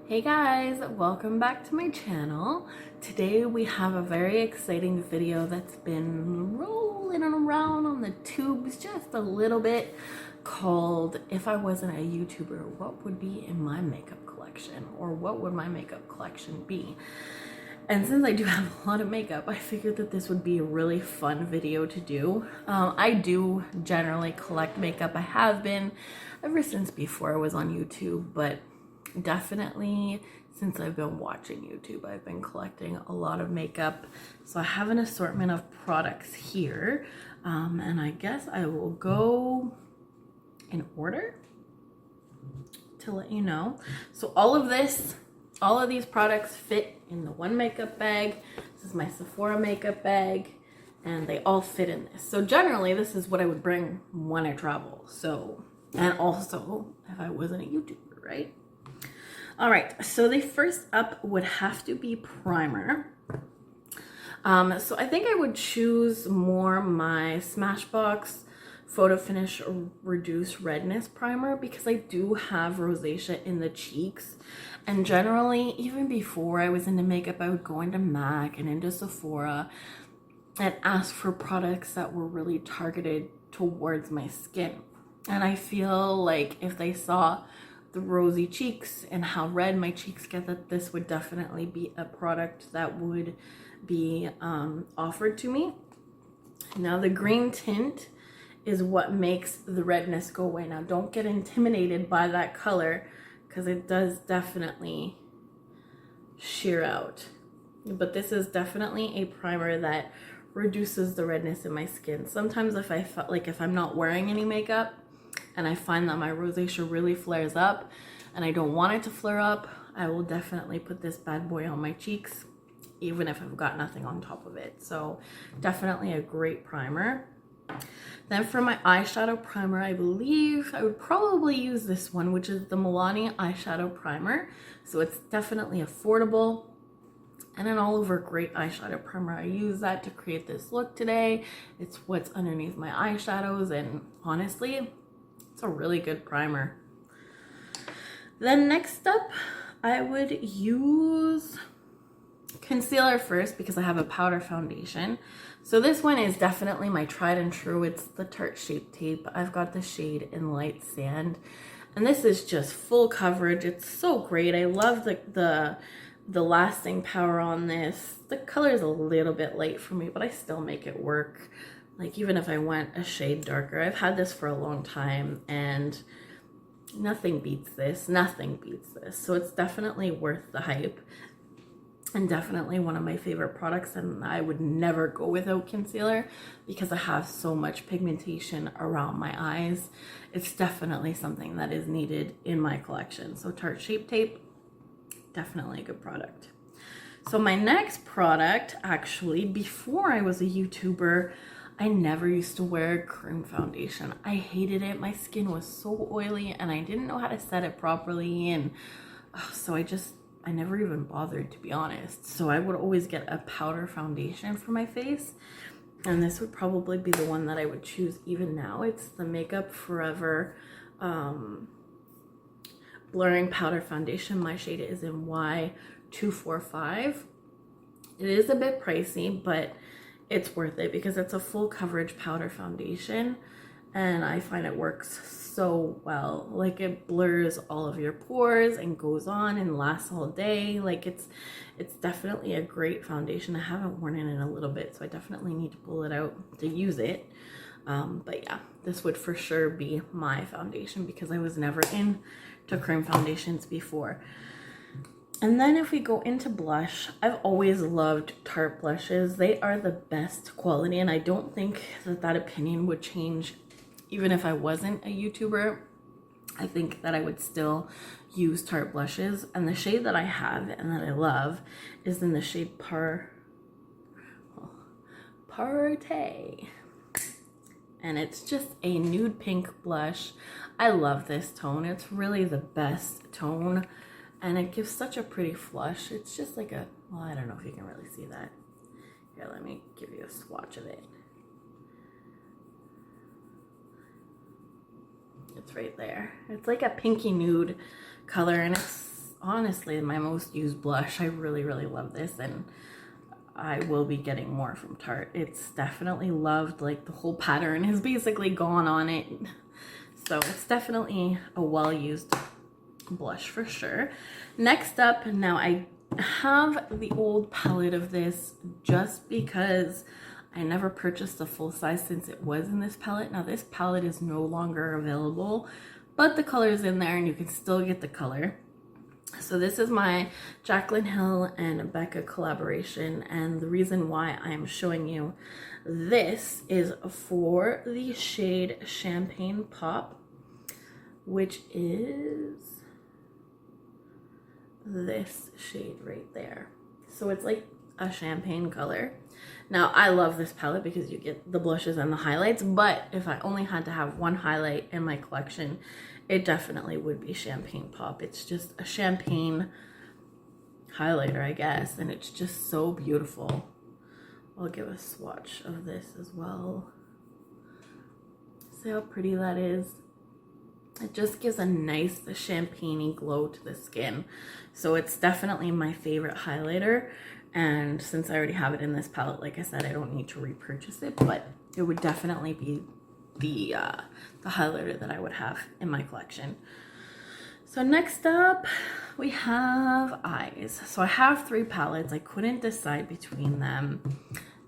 Hey guys, welcome back to my channel. Today we have a very exciting video that's been rolling around on the tubes just a little bit, called If I Wasn't a YouTuber, What Would Be in My Makeup Collection? Or what would my makeup collection be? And since I do have a lot of makeup, I figured that this would be a really fun video to do. I do generally collect makeup. I have been ever since before I was on YouTube, but definitely since I've been watching YouTube, I've been collecting a lot of makeup. So I have an assortment of products here, and I guess I will go in order to let you know. So all of these products fit in the one makeup bag. This is my Sephora makeup bag, and they all fit in this. So generally this is what I would bring when I travel. So, and also if I wasn't a YouTuber, right? All right, so the first up would have to be primer. So I think I would choose more my Smashbox Photo Finish Reduce Redness primer, because I do have rosacea in the cheeks. And generally, even before I was into makeup, I would go into MAC and into Sephora and ask for products that were really targeted towards my skin. And I feel like if they saw the rosy cheeks and how red my cheeks get, that this would definitely be a product that would be offered to me. Now the green tint is what makes the redness go away. Now don't get intimidated by that color, because it does definitely sheer out. But this is definitely a primer that reduces the redness in my skin. Sometimes if I felt like if I'm not wearing any makeup and I find that my rosacea really flares up and I don't want it to flare up, I will definitely put this bad boy on my cheeks, even if I've got nothing on top of it. So definitely a great primer. Then for my eyeshadow primer, I believe I would probably use this one, which is the MILANI eyeshadow primer. So it's definitely affordable and an all over great eyeshadow primer. I use that to create this look today. It's what's underneath my eyeshadows, and honestly, it's a really good primer. Then next up, I would use concealer first, because I have a powder foundation. So this one is definitely my tried and true. It's the Tarte Shape Tape. I've got the shade in Light Sand, and this is just full coverage. It's so great. I love the lasting power on this. The color is a little bit light for me, but I still make it work. Like even if I went a shade darker, I've had this for a long time and nothing beats this. Nothing beats this. So it's definitely worth the hype, and definitely one of my favorite products. And I would never go without concealer because I have so much pigmentation around my eyes. It's definitely something that is needed in my collection. So Tarte Shape Tape, definitely a good product. So my next product, actually, before I was a YouTuber, I never used to wear cream foundation. I hated it. My skin was so oily and I didn't know how to set it properly. And so I never even bothered, to be honest. So I would always get a powder foundation for my face. And this would probably be the one that I would choose even now. It's the Makeup Forever Blurring Powder Foundation. My shade is in Y245. It is a bit pricey, but it's worth it because it's a full coverage powder foundation, and I find it works so well. Like it blurs all of your pores and goes on and lasts all day. Like it's definitely a great foundation. I haven't worn it in a little bit, so I definitely need to pull it out to use it. But yeah, this would for sure be my foundation because I was never into cream foundations before. And then if we go into blush, I've always loved Tarte blushes. They are the best quality, and I don't think that opinion would change even if I wasn't a YouTuber. I think that I would still use Tarte blushes. And the shade that I have and that I love is in the shade Parte. And it's just a nude pink blush. I love this tone. It's really the best tone. And it gives such a pretty flush. It's just like a, well, I don't know if you can really see that. Here, let me give you a swatch of it. It's right there. It's like a pinky nude color, and it's honestly my most used blush. I really love this, and I will be getting more from Tarte. It's definitely loved. Like, the whole pattern is basically gone on it. So it's definitely a well-used blush for sure. Next up, now I have the old palette of this just because I never purchased a full size since it was in this palette. Now this palette is no longer available, but the color is in there and you can still get the color. So this is my Jaclyn Hill and BECCA collaboration, and the reason why I'm showing you this is for the shade Champagne Pop, which is this shade right there. So it's like a champagne color. Now I love this palette because you get the blushes and the highlights, but if I only had to have one highlight in my collection, it definitely would be Champagne Pop. It's just a champagne highlighter, I guess, and it's just so beautiful. I'll give a swatch of this as well. See how pretty that is? It just gives a nice champagne-y glow to the skin. So it's definitely my favorite highlighter. And since I already have it in this palette, like I said, I don't need to repurchase it, but it would definitely be the highlighter that I would have in my collection. So next up, we have eyes. So I have 3 palettes. I couldn't decide between them.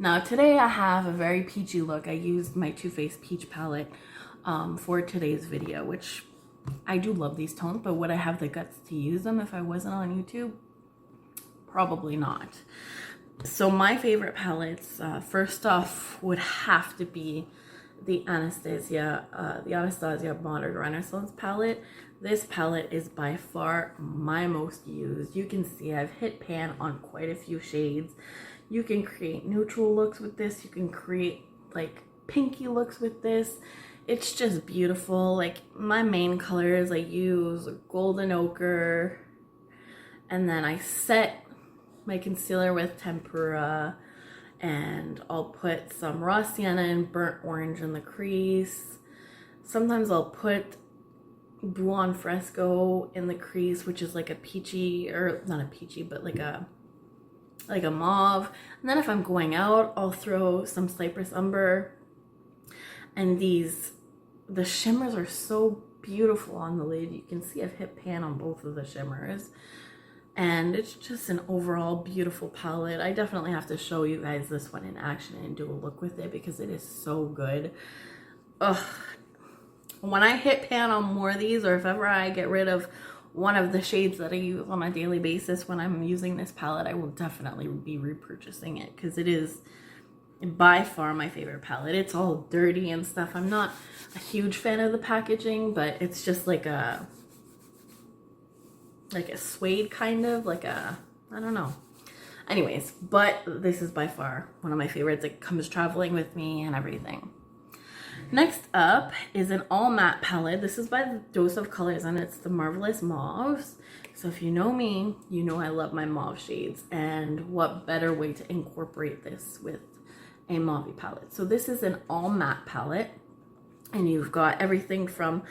Now today I have a very peachy look. I used my Too Faced Peach palette for today's video, which I do love these tones, but would I have the guts to use them if I wasn't on YouTube? Probably not. So my favorite palettes, first off, would have to be the Anastasia Modern Renaissance palette. This palette is by far my most used. You can see I've hit pan on quite a few shades. You can create neutral looks with this. You can create like pinky looks with this. It's just beautiful. Like, my main colors, I use golden ochre, and then I set my concealer with tempera, and I'll put some raw sienna and burnt orange in the crease. Sometimes I'll put Buon Fresco in the crease, which is like a peachy, or not a peachy, but like a mauve. And then if I'm going out, I'll throw some Cypress Umber. And the shimmers are so beautiful on the lid. You can see I've hit pan on both of the shimmers. And it's just an overall beautiful palette. I definitely have to show you guys this one in action and do a look with it because it is so good. Ugh. When I hit pan on more of these, or if ever I get rid of one of the shades that I use on a daily basis when I'm using this palette, I will definitely be repurchasing it because it is by far my favorite palette. It's all dirty and stuff. I'm not a huge fan of the packaging, but it's just like a suede kind of, like a, I don't know. Anyways, but this is by far one of my favorites. It comes traveling with me and everything. Next up is an all matte palette. This is by Dose of Colors, and it's the Marvelous Mauves. So if you know me, you know I love my mauve shades, and what better way to incorporate this with a mauve palette. So this is an all matte palette, and you've got everything from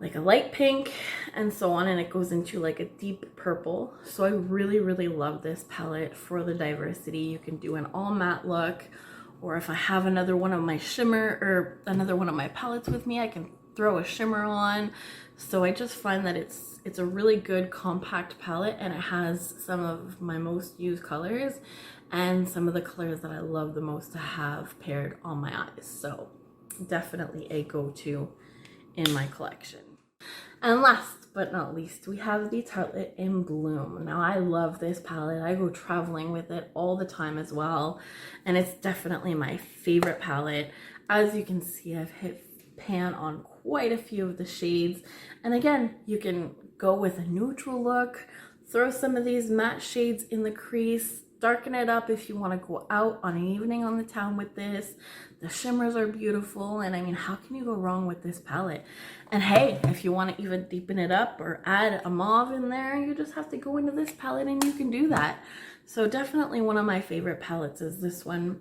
like a light pink and so on, and it goes into like a deep purple. So I really love this palette for the diversity. You can do an all matte look, or if I have another one of my shimmer or another one of my palettes with me, I can throw a shimmer on. So I just find that it's a really good compact palette, and it has some of my most used colors and some of the colors that I love the most to have paired on my eyes. So definitely a go-to in my collection. And last but not least, we have the Tartelette in Bloom. Now I love this palette. I go traveling with it all the time as well, and it's definitely my favorite palette. As you can see, I've hit pan on quite a few of the shades, and again, you can go with a neutral look, throw some of these matte shades in the crease, darken it up if you want to go out on an evening on the town with this. The shimmers are beautiful, and I mean, how can you go wrong with this palette? And hey, if you want to even deepen it up or add a mauve in there, you just have to go into this palette and you can do that. So definitely one of my favorite palettes is this one.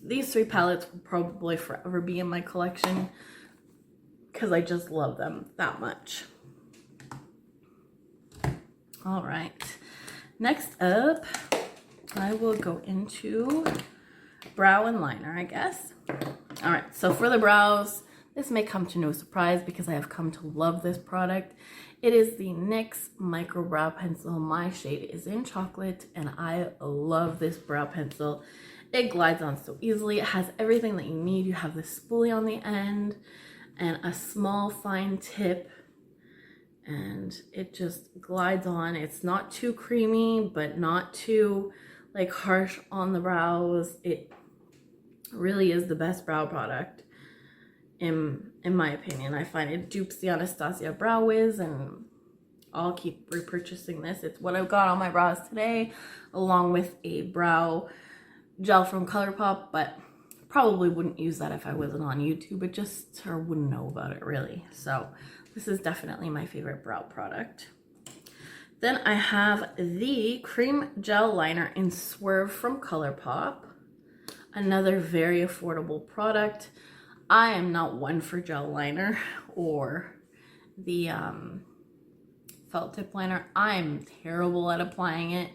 These 3 palettes will probably forever be in my collection because I just love them that much. All right, next up, I will go into brow and liner, I guess. All right, so for the brows, this may come to no surprise because I have come to love this product. It is the NYX Micro Brow Pencil. My shade is in chocolate, and I love this brow pencil. It glides on so easily. It has everything that you need. You have the spoolie on the end and a small fine tip, and it just glides on. It's not too creamy, but not too like harsh on the brows. It really is the best brow product in my opinion. I find it dupes the Anastasia Brow Wiz, and I'll keep repurchasing this. It's what I've got on my brows today, along with a brow gel from ColourPop, but probably wouldn't use that if I wasn't on YouTube. It just, or wouldn't know about it really. So this is definitely my favorite brow product. Then I have the Cream Gel Liner in Swerve from ColourPop. Another very affordable product. I am not one for gel liner or the felt tip liner. I'm terrible at applying it,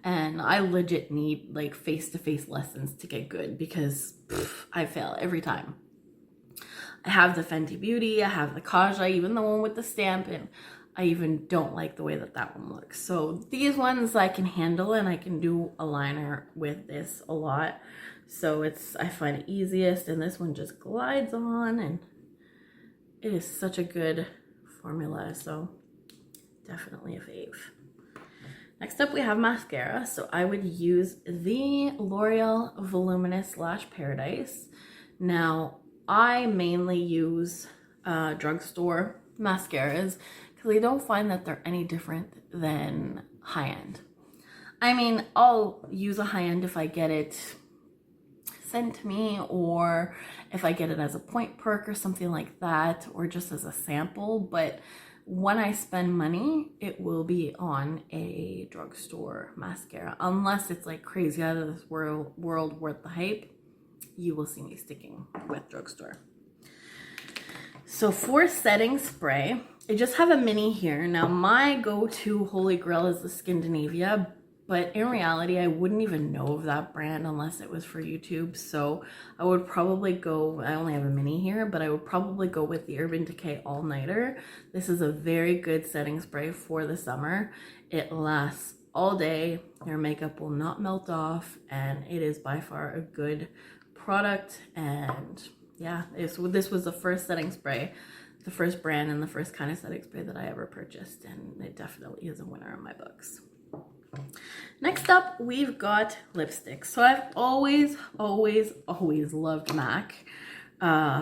and I legit need like face-to-face lessons to get good because I fail every time. I have the Fenty Beauty, I have the Kaja, even the one with the stamp, and I even don't like the way that that one looks. So these ones I can handle, and I can do a liner with this a lot. So I find it easiest, and this one just glides on, and it is such a good formula. So definitely a fave. Next up we have mascara. So I would use the L'Oreal Voluminous Lash Paradise. Now I mainly use drugstore mascaras because I don't find that they're any different than high-end. I mean, I'll use a high-end if I get it sent to me, or if I get it as a point perk or something like that, or just as a sample. But when I spend money, it will be on a drugstore mascara, unless it's like crazy out of this world worth the hype. You will see me sticking with drugstore. So for setting spray, I just have a mini here. Now my go-to holy grail is the Scandinavia, but in reality, I wouldn't even know of that brand unless it was for YouTube. So I would probably go, I only have a mini here, but I would probably go with the Urban Decay All Nighter. This is a very good setting spray for the summer. It lasts all day. Your makeup will not melt off, and it is by far a good product. And yeah, this was the first setting spray, the first brand and the first kind of setting spray that I ever purchased, and it definitely is a winner in my books. Next up, we've got lipstick. So I've always loved MAC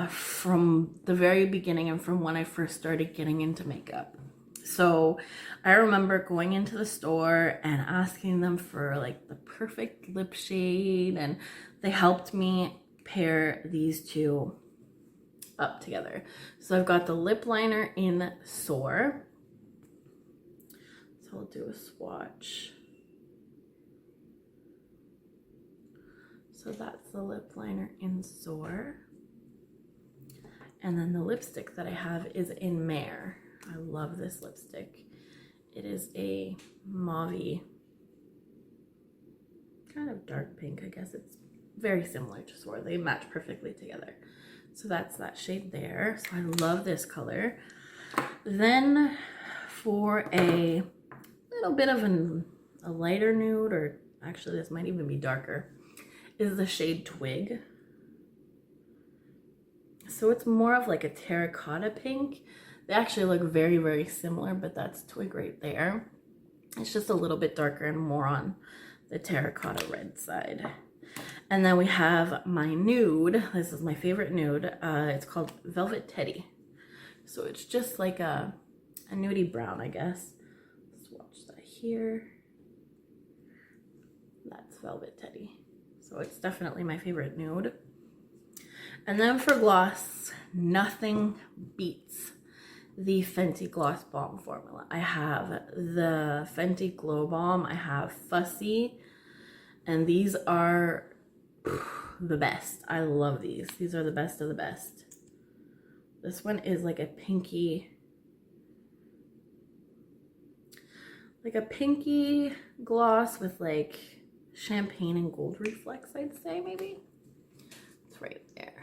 from the very beginning and from when I first started getting into makeup. So I remember going into the store and asking them for like the perfect lip shade, and they helped me pair these two up together. So I've got the lip liner in Soar. So I'll do a swatch. So that's the lip liner in Soar. And then the lipstick that I have is in Mare. I love this lipstick. It is a mauve, kind of dark pink, I guess. It's very similar to Soar. They match perfectly together. So that's that shade there. So I love this color. Then for a little bit of a lighter nude, or actually this might even be darker, is the shade Twig. So it's more of like a terracotta pink. They actually look very, very similar, but that's Twig right there. It's just a little bit darker and more on the terracotta red side. And then we have my nude. This is my favorite nude. It's called Velvet Teddy. So it's just like a nudie brown, I guess. Swatch that here. That's Velvet Teddy. So it's definitely my favorite nude. And then for gloss, nothing beats the Fenty Gloss Bomb formula. I have the Fenty Glow Bomb. I have Fussy. And these are the best. I love these. These are the best of the best. This one is like a pinky, like a pinky gloss with like champagne and gold reflex, I'd say maybe. It's right there.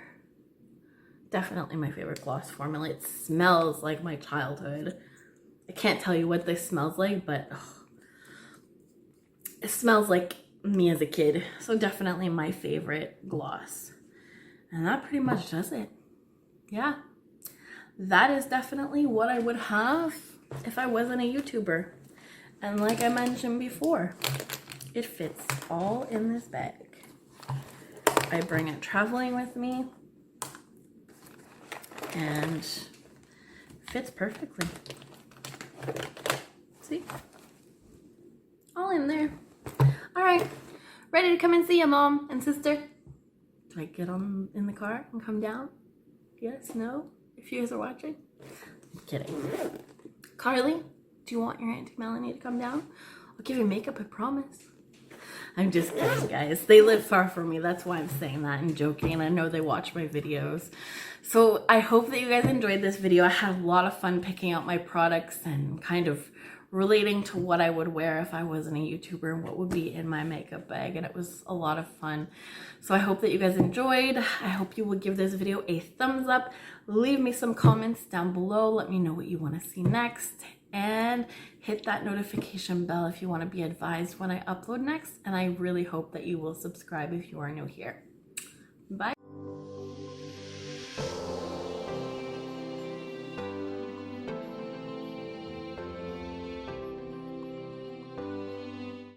Definitely my favorite gloss formula. It smells like my childhood. I can't tell you what this smells like, but it smells like me as a kid. So definitely my favorite gloss. And that pretty much does it. Yeah. That is definitely what I would have if I wasn't a YouTuber. And like I mentioned before, it fits all in this bag. I bring it traveling with me and fits perfectly. See? All in there. All right, ready to come and see you, Mom and Sister? Do I get on in the car and come down? Yes, no? If you guys are watching? I'm kidding. Carly, do you want your Auntie Melanie to come down? I'll give you makeup, I promise. I'm just kidding, guys. They live far from me. That's why I'm saying that and joking. And I know they watch my videos. So I hope that you guys enjoyed this video. I had a lot of fun picking out my products and kind of relating to what I would wear if I wasn't a YouTuber and what would be in my makeup bag. And it was a lot of fun. So I hope that you guys enjoyed. I hope you will give this video a thumbs up. Leave me some comments down below. Let me know what you want to see next. And hit that notification bell if you want to be advised when I upload next. And I really hope that you will subscribe if you are new here. Bye.